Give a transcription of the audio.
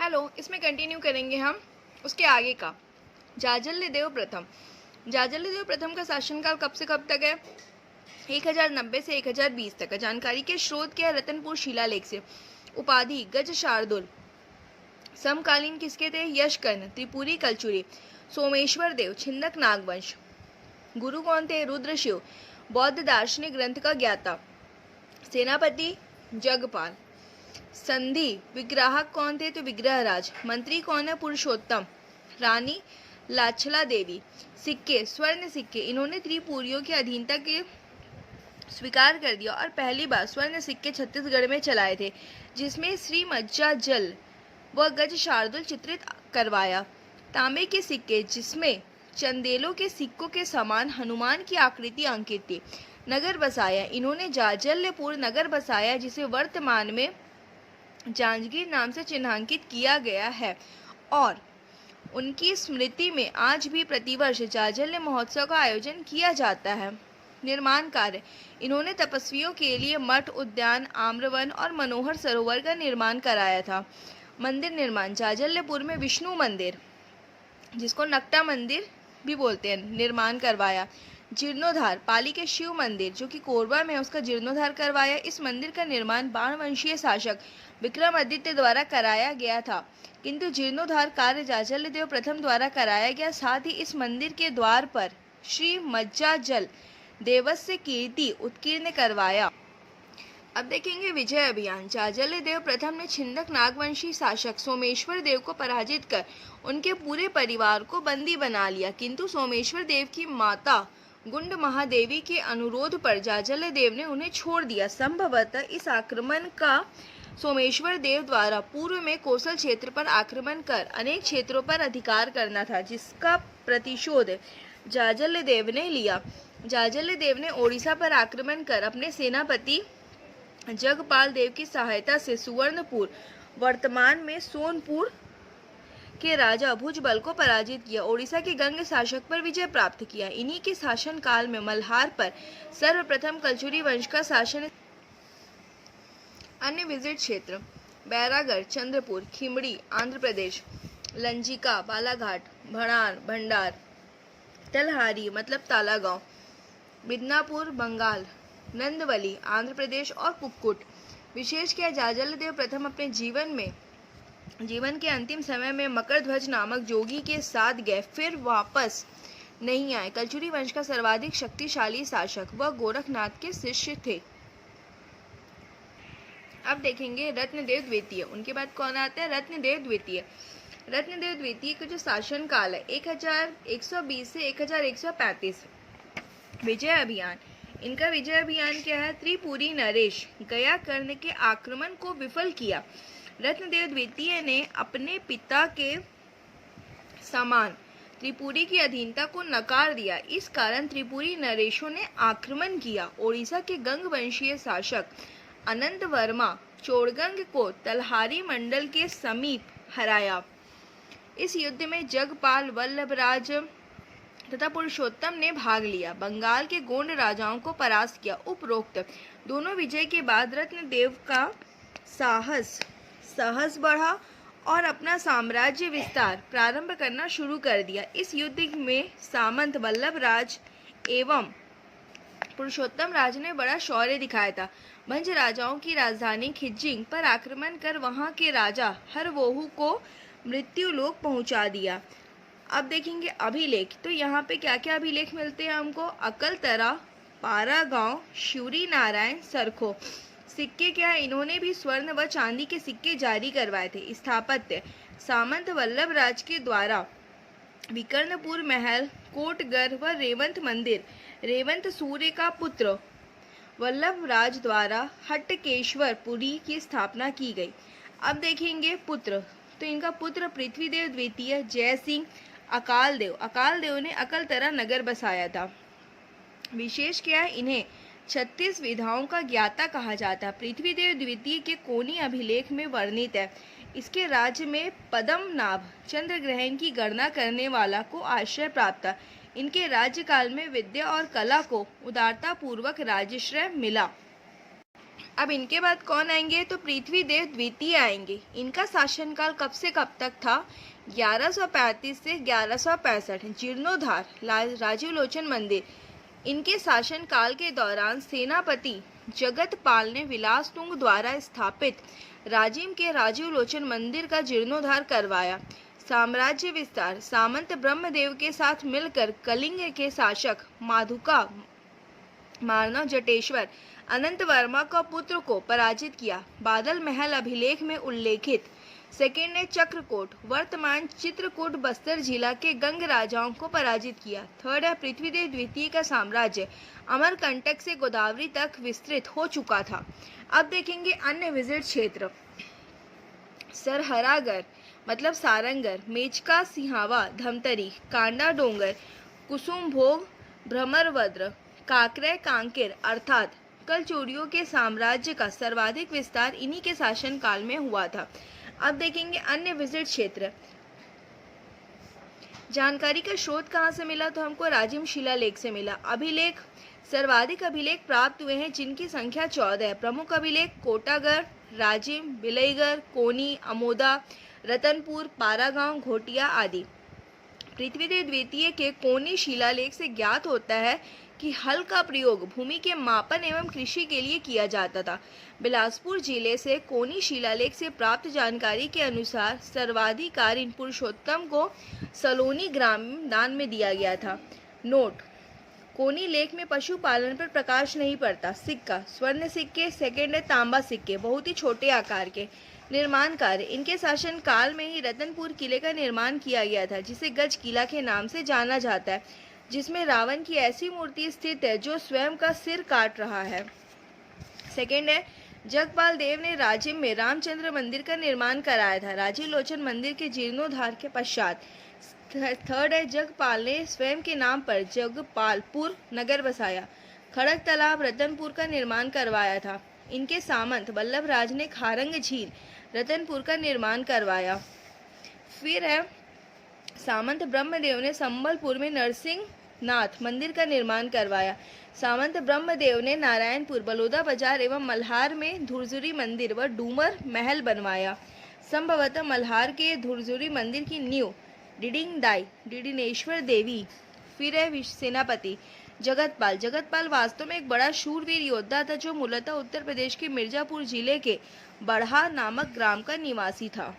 Hello, इसमें continue करेंगे हम उसके आगे का। जाजल्यदेव प्रथम। जाजल्यदेव प्रथम का शासनकाल कब से कब तक है? 1090 से 1020 तक। जानकारी के स्रोत क्या है? रतनपुर शिलालेख से। उपाधि गज शार्दुल। समकालीन किसके थे? यशकर्ण, त्रिपुरी, कलचुरी। सोमेश्वर देव, छिंदक नागवंश। गुरु कौन थे? रुद्रशिव, बौद्ध दार्शनिक ग्रंथ का ज्ञाता। सेनापति जगपाल। संधि विग्राहक कौन थे? तो विग्रहराज। मंत्री कौन है? पुरुषोत्तम। रानी लाछला देवी। सिक्के स्वर्ण सिक्के। इन्होंने त्रिपुरियों की अधीनता के स्वीकार कर दिया और पहली बार स्वर्ण सिक्के छत्तीसगढ़ में चलाए थे, जिसमें श्री मज्जा जल व गज शार्दुल चित्रित करवाया। तांबे के सिक्के जिसमें चंदेलों के सिक्कों के समान हनुमान की आकृति अंकित थी। नगर बसाया। इन्होंने जाजल्यपुर नगर बसाया, जिसे वर्तमान में जांजगीर नाम से चिन्हांकित किया गया है और उनकी स्मृति में आज भी प्रतिवर्ष जाजल्य महोत्सव का आयोजन किया जाता है। निर्माण कार्य। इन्होंने तपस्वियों के लिए मठ, उद्यान, आम्रवन और मनोहर सरोवर का निर्माण कराया था। मंदिर निर्माण। जाजल्यपुर में विष्णु मंदिर, जिसको नकटा मंदिर भी बोलते हैं, निर्माण करवाया। जीर्णोद्धार। पाली के शिव मंदिर जो कि कोरबा में है, उसका जीर्णोद्धार करवाया। इस मंदिर का निर्माण बाणवंशीय शासक विक्रमादित्य द्वारा कराया गया था, किंतु जीर्णोद्धार कार्य जाजल्यदेव प्रथम द्वारा कराया गया। साथ ही इस मंदिर के द्वार पर श्री मज्जा जल देवस्य कीर्ति उत्कीर्ण करवाया। अब देखेंगे विजय अभियान। जाजल्यदेव प्रथम ने छिंदक नागवंशी शासक सोमेश्वर देव को पराजित कर उनके पूरे परिवार को बंदी बना लिया, किंतु सोमेश्वर देव की माता गुंड महादेवी के अनुरोध पर जाजल्यदेव ने उन्हें छोड़ दिया। संभवतः इस आक्रमण का सोमेश्वर देव द्वारा पूर्व में कोसल क्षेत्र पर आक्रमण कर अनेक क्षेत्रों पर अधिकार करना था, जिसका प्रतिशोध जाजल्यदेव ने लिया। जाजल्यदेव ने ओडिशा पर आक्रमण कर अपने सेनापति जगपाल देव की सहायता से सुवर्णपुर, वर्तमान में सोनपुर के राजा भुजबल को पराजित किया। ओडिशा के गंग शासक पर विजय प्राप्त किया। इन्हीं के शासन काल में मल्हार पर सर्वप्रथम कलचुरी वंश का शासन। अन्य विजिट क्षेत्र। बैरागढ़, चंद्रपुर, खिमड़ी आंध्र प्रदेश, लंजिका, बालाघाट, भणार, भंडार, तलहारी मतलब तालागांव, मिदनापुर बंगाल, नंदवली आंध्र प्रदेश और कुक्कुट। विशेष क्या? जाजल्यदेव प्रथम अपने जीवन के अंतिम समय में मकरध्वज नामक जोगी के साथ गए, फिर वापस नहीं आए। कलचुरी वंश का सर्वाधिक शक्तिशाली शासक वह गोरखनाथ के शिष्य थे। अब देखेंगे रत्नदेव द्वितीय। उनके बाद कौन आता है? रत्नदेव द्वितीय। रत्नदेव द्वितीय का जो शासन काल है 1120 से 1135। विजय अभियान। इनका विजय अभियान क्या है? त्रिपुरी नरेश गया कर्ण के आक्रमण को विफल किया। रत्नदेव द्वितीय ने अपने पिता के समान त्रिपुरी की अधीनता को नकार दिया। इस कारण त्रिपुरी नरेशों ने आक्रमण किया। ओडिशा के गंग वंशीय शासक अनंत वर्मा चोड़गंग को तलहारी मंडल के समीप हराया। इस युद्ध में जगपाल, वल्लभराज तथा पुरुषोत्तम ने भाग लिया। बंगाल के गोंड राजाओं को परास्त किया। उपरोक्त दोनों विजय के बाद रत्नदेव का साहस बढ़ा और अपना साम्राज्य विस्तार प्रारंभ करना शुरू कर दिया। इस युद्ध में सामंत वल्लभराज एवं पुरुषोत्तम राज ने बड़ा शौर्य दिखाया था। भंज राजाओं की राजधानी खिज्जिंग पर आक्रमण कर वहां के राजा हरवोहू को मृत्यु लोक पहुंचा दिया। अब देखेंगे अभिलेख। तो यहाँ पे क्या क्या अभिलेख मिलते हैं हमको? अकलतरा, पारागांव, शिवरी नारायण, सरखो। सिक्के क्या है? इन्होंने भी स्वर्ण व चांदी के सिक्के जारी करवाए थे। स्थापत्य। सामंत वल्लभराज के द्वारा विकर्णपुर महल, कोटगढ़ व रेवंत मंदिर। रेवंत सूर्य का पुत्र वल्लभराज द्वारा हट्टकेश्वरपुरी की स्थापना की गई। अब देखेंगे पुत्र। तो इनका पुत्र पृथ्वीदेव द्वितीय, जय सिंह, अकाल देव ने अकलतरा नगर बसाया था। विशेष क्या है? इन्हें 36 विधाओं का ज्ञाता कहा जाता है। पृथ्वीदेव द्वितीय के कोनी अभिलेख में वर्णित है। इसके राज्य में पद्मनाभ चंद्र ग्रहण की गणना करने वाला को आश्रय प्राप्त था। इनके राज्यकाल में विद्या और कला को उदारता पूर्वक राजश्रय मिला। अब इनके बाद कौन आएंगे, तो पृथ्वीदेव द्वितीय आएंगे। इनका शासनकाल कब से कब तक था, 1135 से 1165। जीर्णोद्धार राजीव लोचन मंदिर, इनके शासनकाल के दौरान सेनापति जगतपाल ने विलास तुंग द्वारा स्थापित राजिम के राजीव लोचन मंदिर का जीर्णोद्धार करवाया। साम्राज्य विस्तार, सामंत ब्रह्मदेव के साथ मिलकर कलिंग के शासक माधुका मानव जटेश्वर अनंत वर्मा का पुत्र को पराजित किया। बादल महल अभिलेख में उल्लेखित। सेकेंड है चक्रकोट, वर्तमान चित्रकूट बस्तर जिला के गंग राजाओं को पराजित किया। थर्ड है पृथ्वीदेव द्वितीय का साम्राज्य अमरकंटक से गोदावरी तक विस्तृत हो चुका था। अब देखेंगे अन्य विजिट क्षेत्र। सरहरागढ़ मतलब सारंगढ़, मेचका सिंहावा, धमतरी, कांडा डोंगर, कुसुमभोग, भ्रमरभद्र, काकरे कांकेर अर्थात कलचोरियों के साम्राज्य का सर्वाधिक विस्तार इन्हीं के शासन काल में हुआ था। अब देखेंगे अन्य विजिट क्षेत्र। जानकारी का स्रोत कहाँ से मिला, तो हमको राजिम शिलालेख से मिला। अभिलेख, सर्वाधिक अभिलेख प्राप्त हुए हैं जिनकी संख्या 14 है। प्रमुख अभिलेख कोटागढ़, राजिम, बिलईगढ़, कोनी, अमोदा, रतनपुर, पारागांव, घोटिया आदि। पृथ्वीदेव द्वितीय के कोनी शिलालेख से ज्ञात होता है कि हल का प्रयोग भूमि के मापन एवं कृषि के लिए किया जाता था। बिलासपुर जिले से कोनी शिलालेख से प्राप्त जानकारी के अनुसार सर्वाधिकारी पुरुषोत्तम को सलोनी ग्राम दान में दिया गया था। नोट, कोनी लेख में पशुपालन पर प्रकाश नहीं पड़ता। सिक्का, स्वर्ण सिक्के। सेकेंड है तांबा सिक्के, बहुत ही छोटे आकार के। निर्माण कार्य, इनके शासन काल में ही रतनपुर किले का निर्माण किया गया था जिसे गज किला के नाम से जाना जाता है, जिसमें रावण की ऐसी मूर्ति स्थित है जो स्वयं का सिर काट रहा है। सेकेंड है जगपाल देव ने राजिम में रामचंद्र मंदिर का निर्माण कराया था राजीव लोचन मंदिर के जीर्णोद्धार के पश्चात। थर्ड है जगपाल ने स्वयं के नाम पर जगपालपुर नगर बसाया। खड़क तालाब रतनपुर का निर्माण करवाया था। इनके सामंत वल्लभ राज ने खारंग झील रतनपुर का निर्माण करवाया। फिर है सामंत ब्रह्मदेव ने संबलपुर में नरसिंह नाथ मंदिर का निर्माण करवाया। सामंत ब्रह्मदेव ने नारायणपुर, बलौदा बाजार एवं मल्हार में धुरजुरी मंदिर व डूमर महल बनवाया। संभवतः मल्हार के धुरजुरी मंदिर की नींव डिडिंगदाई डिडिनेश्वर देवी। फिर है सेनापति जगतपाल। जगतपाल वास्तव में एक बड़ा शूरवीर योद्धा था जो मूलतः उत्तर प्रदेश के मिर्जापुर जिले के बढ़ा नामक ग्राम का निवासी था।